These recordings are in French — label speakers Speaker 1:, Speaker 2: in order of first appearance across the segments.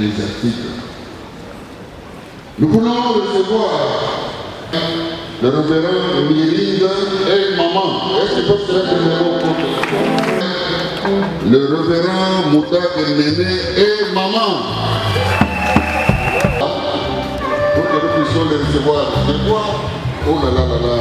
Speaker 1: les articles. Nous voulons recevoir le révérend Mirinda et maman. Est-ce qu'ils peuvent se mettre le révérend Mouta de Néné et maman. Pour que nous puissions les recevoir. Je vois, oh là là là là.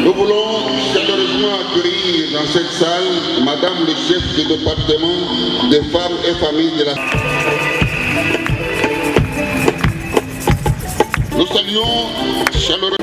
Speaker 1: Nous voulons chaleureusement accueillir dans cette salle Madame le chef du département des femmes et familles de la... Nous saluons chaleureusement...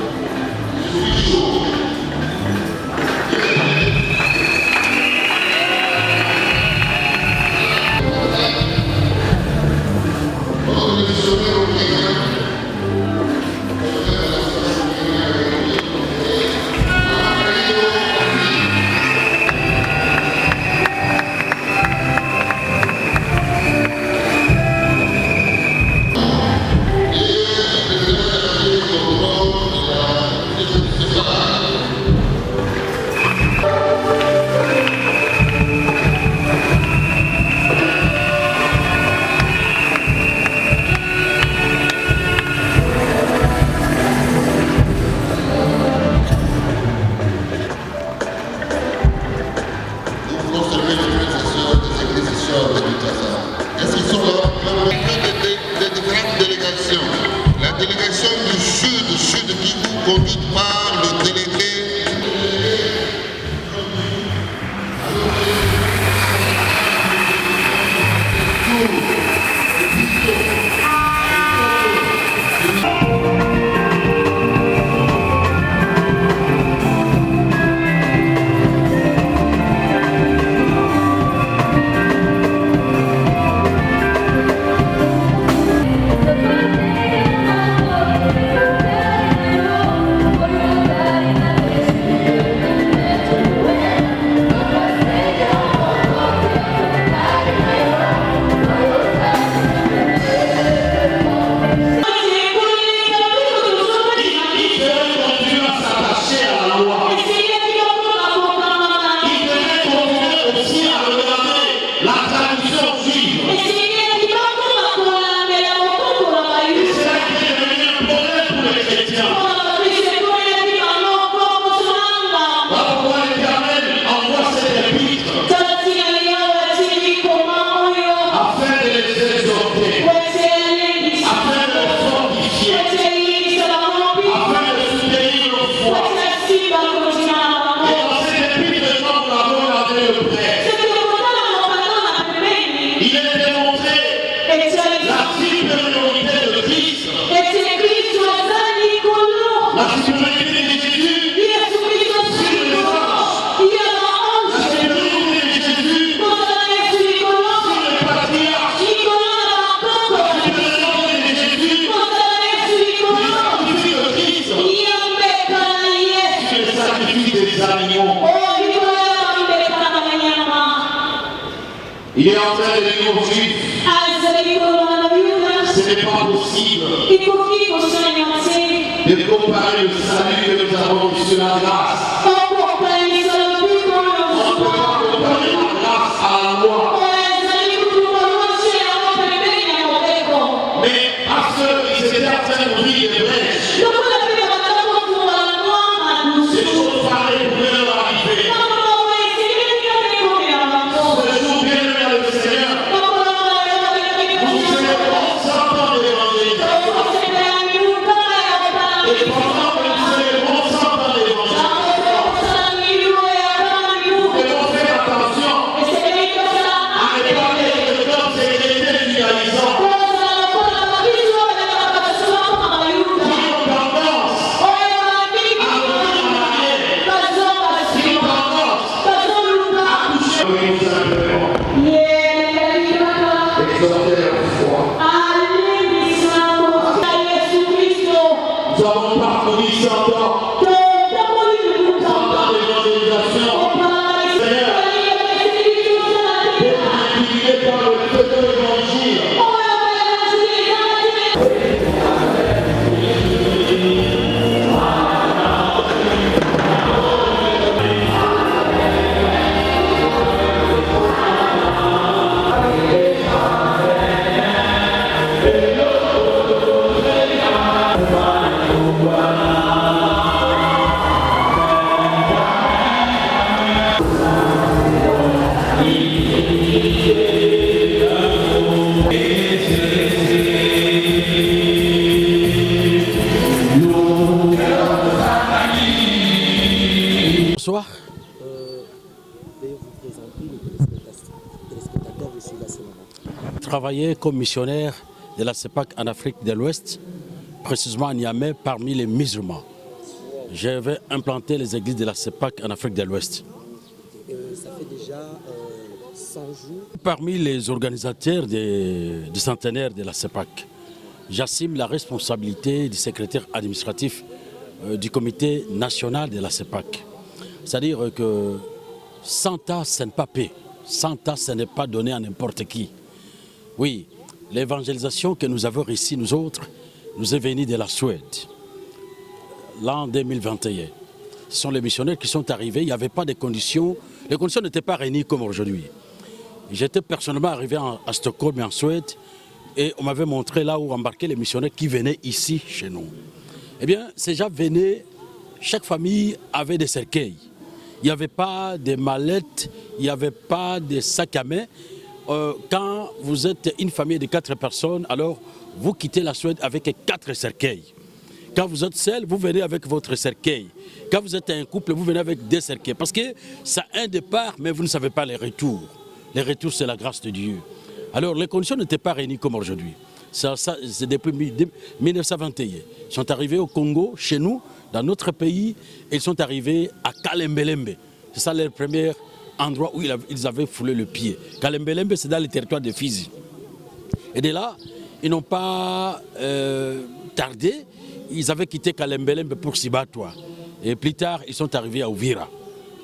Speaker 1: La délégation du Sud Kivu conduite par le délégué
Speaker 2: il est en train de dire aux Juifs, ce n'est pas possible de comparer le salut que nous avons reçu sur la grâce Nous avons parcouru 100 ans. 100 ans d'évangélisation. Multiplié par le feu de l'évangile.
Speaker 3: Bonsoir.
Speaker 4: Veuillez vous présenter les téléspectateurs de Suga ce moment.
Speaker 3: Travaillé comme missionnaire de la CEPAC en Afrique de l'Ouest, précisément à Niamey, parmi les musulmans. J'avais implanté les églises de la CEPAC en Afrique de l'Ouest.
Speaker 4: Ça fait déjà 100 jours.
Speaker 3: Parmi les organisateurs du centenaire de la CEPAC, j'assume la responsabilité du secrétaire administratif du comité national de la CEPAC. C'est-à-dire que 100 ans, ce n'est pas paix. 100 ans, ce n'est pas donné à n'importe qui. Oui, l'évangélisation que nous avons ici, nous autres, nous est venue de la Suède, l'an 2021. Ce sont les missionnaires qui sont arrivés, il n'y avait pas de conditions, les conditions n'étaient pas réunies comme aujourd'hui. J'étais personnellement arrivé à Stockholm et en Suède, et on m'avait montré là où embarquaient les missionnaires qui venaient ici, chez nous. Eh bien, ces gens venaient, chaque famille avait des cercueils. Il n'y avait pas de mallettes, il n'y avait pas de sacs à main. Quand vous êtes une famille de 4 personnes, alors vous quittez la Suède avec 4 cercueils. Quand vous êtes seul, vous venez avec votre cercueil. Quand vous êtes un couple, vous venez avec 2 cercueils. Parce que ça a un départ, mais vous ne savez pas les retours. Les retours, c'est la grâce de Dieu. Alors, les conditions n'étaient pas réunies comme aujourd'hui. C'est depuis 1921. Ils sont arrivés au Congo, chez nous, dans notre pays, et ils sont arrivés à Kalembelembe. C'est ça leur premier endroit où ils avaient foulé le pied. Kalembelembe, c'est dans le territoire de Fizi. Et de là, ils n'ont pas tardé. Ils avaient quitté Kalembelembe pour Sibatoa. Et plus tard, ils sont arrivés à Uvira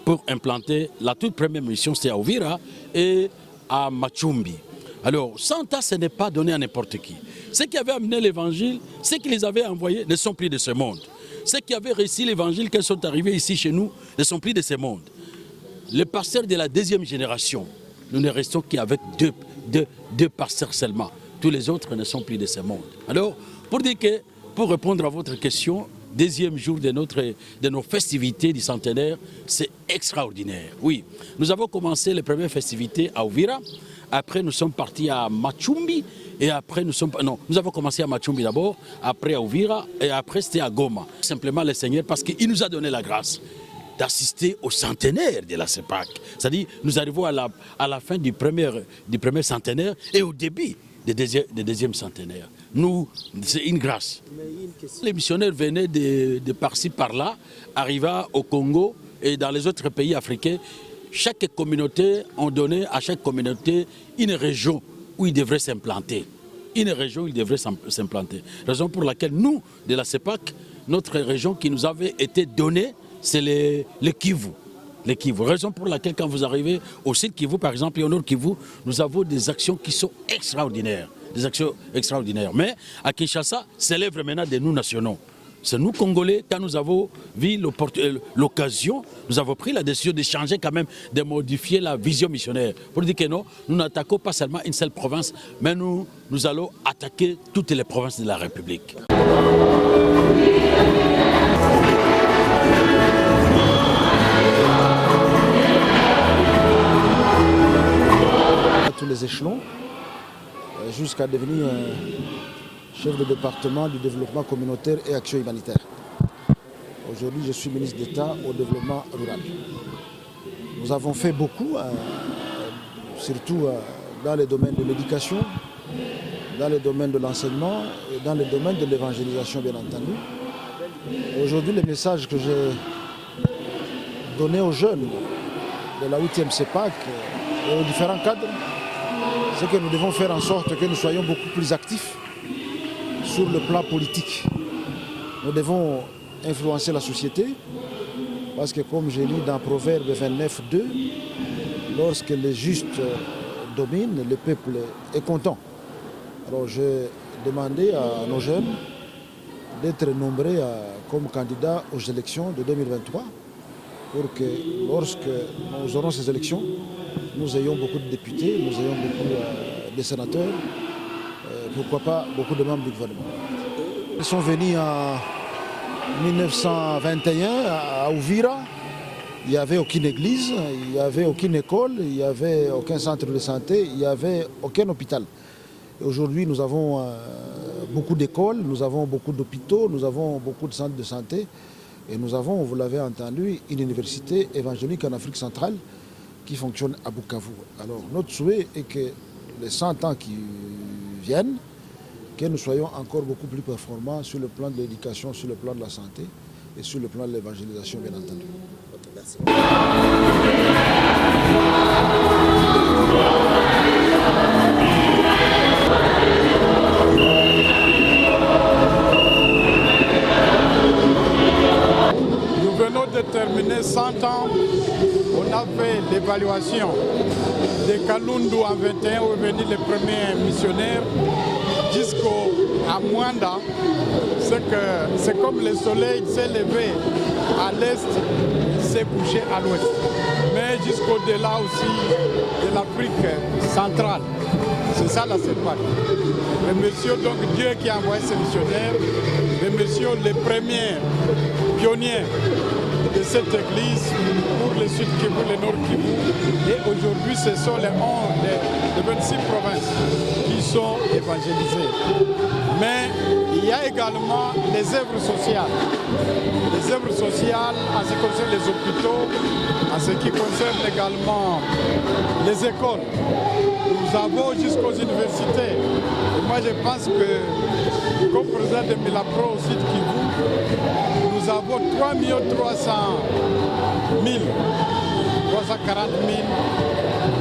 Speaker 3: pour implanter la toute première mission, c'était à Uvira et à Machumbi. Alors, 100 ans, ce n'est pas donné à n'importe qui. Ceux qui avaient amené l'évangile, ceux qui les avaient envoyés ne sont plus de ce monde. Ceux qui avaient réussi l'évangile, quand ils sont arrivés ici chez nous, ne sont plus de ce monde. Les pasteurs de la 2e génération, nous ne restons qu'avec deux pasteurs seulement. Tous les autres ne sont plus de ce monde. Alors, pour dire que, pour répondre à votre question, 2e jour de nos festivités du centenaire, c'est extraordinaire. Oui, nous avons commencé les premières festivités à Uvira. Après, nous sommes partis à Machumbi. Et après, nous avons commencé à Machumbi d'abord, après à Uvira, et après c'était à Goma. Simplement le Seigneur, parce qu'il nous a donné la grâce d'assister au centenaire de la CEPAC. C'est-à-dire, nous arrivons à la fin du premier centenaire et au début du deuxième centenaire. C'est une grâce. Les missionnaires venaient de par-ci, par-là, arrivaient au Congo et dans les autres pays africains. Chaque communauté, on donnait à chaque communauté une région où ils devraient s'implanter. Une région où ils devraient s'implanter. Raison pour laquelle nous, de la CEPAC, notre région qui nous avait été donnée, c'est le Kivu. Le Kivu. Raison pour laquelle quand vous arrivez au sud Kivu, par exemple, et au nord Kivu, nous avons des actions qui sont extraordinaires. Des actions extraordinaires. Mais à Kinshasa, c'est l'œuvre maintenant de nous nationaux. C'est nous, Congolais, quand nous avons vu l'occasion, nous avons pris la décision de changer quand même, de modifier la vision missionnaire. Pour dire que non, nous n'attaquons pas seulement une seule province, mais nous allons attaquer toutes les provinces de la République.
Speaker 5: À tous les échelons, jusqu'à devenir chef de département du développement communautaire et action humanitaire. Aujourd'hui, je suis ministre d'État au développement rural. Nous avons fait beaucoup, surtout dans les domaines de l'éducation, dans les domaines de l'enseignement et dans les domaines de l'évangélisation, bien entendu. Aujourd'hui, le message que j'ai donné aux jeunes de la 8e CEPAC et aux différents cadres, c'est que nous devons faire en sorte que nous soyons beaucoup plus actifs sur le plan politique. Nous devons influencer la société parce que comme j'ai lu dans Proverbe 29:2, lorsque les justes dominent, le peuple est content. Alors j'ai demandé à nos jeunes d'être nombrés comme candidats aux élections de 2023 pour que lorsque nous aurons ces élections, nous ayons beaucoup de députés, nous ayons beaucoup de sénateurs, pourquoi pas beaucoup de membres du gouvernement. Ils sont venus en 1921 à Uvira. Il n'y avait aucune église, il n'y avait aucune école, il n'y avait aucun centre de santé, il n'y avait aucun hôpital. Aujourd'hui, nous avons beaucoup d'écoles, nous avons beaucoup d'hôpitaux, nous avons beaucoup de centres de santé et nous avons, vous l'avez entendu, une université évangélique en Afrique centrale qui fonctionne à Bukavu. Alors notre souhait est que les 100 ans qui viennent, que nous soyons encore beaucoup plus performants sur le plan de l'éducation, sur le plan de la santé et sur le plan de l'évangélisation, bien entendu.
Speaker 4: Merci.
Speaker 6: Nous venons de terminer 100 ans. On a fait l'évaluation de Kalundu en 21 où est venu les premiers missionnaires jusqu'à Mwanda. C'est comme le soleil s'est levé à l'est, il s'est couché à l'ouest. Mais jusqu'au-delà aussi de l'Afrique centrale. C'est ça la CEPAC. Les messieurs, donc Dieu qui a envoyé ces missionnaires, les messieurs les premiers pionniers de cette église pour le Sud Kivu, le Nord Kivu. Et aujourd'hui, ce sont les 26 provinces qui sont évangélisées. Mais il y a également les œuvres sociales. Les œuvres sociales en ce qui concerne les hôpitaux, en ce qui concerne également les écoles. Nous avons jusqu'aux universités. Et moi, je pense que, comme président de Milapro au Sud Kivu, nous avons 3 340 000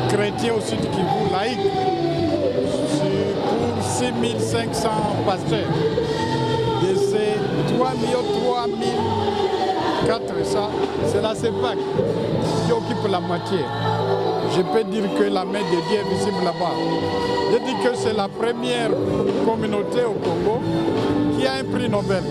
Speaker 6: chrétiens au Sud Kivu, laïcs, pour 6 500 pasteurs. Et ces 3 400, c'est la CEPAC qui occupe la moitié. Je peux dire que la main de Dieu est visible là-bas. Je dis que c'est la première communauté au Congo qui a un prix Nobel.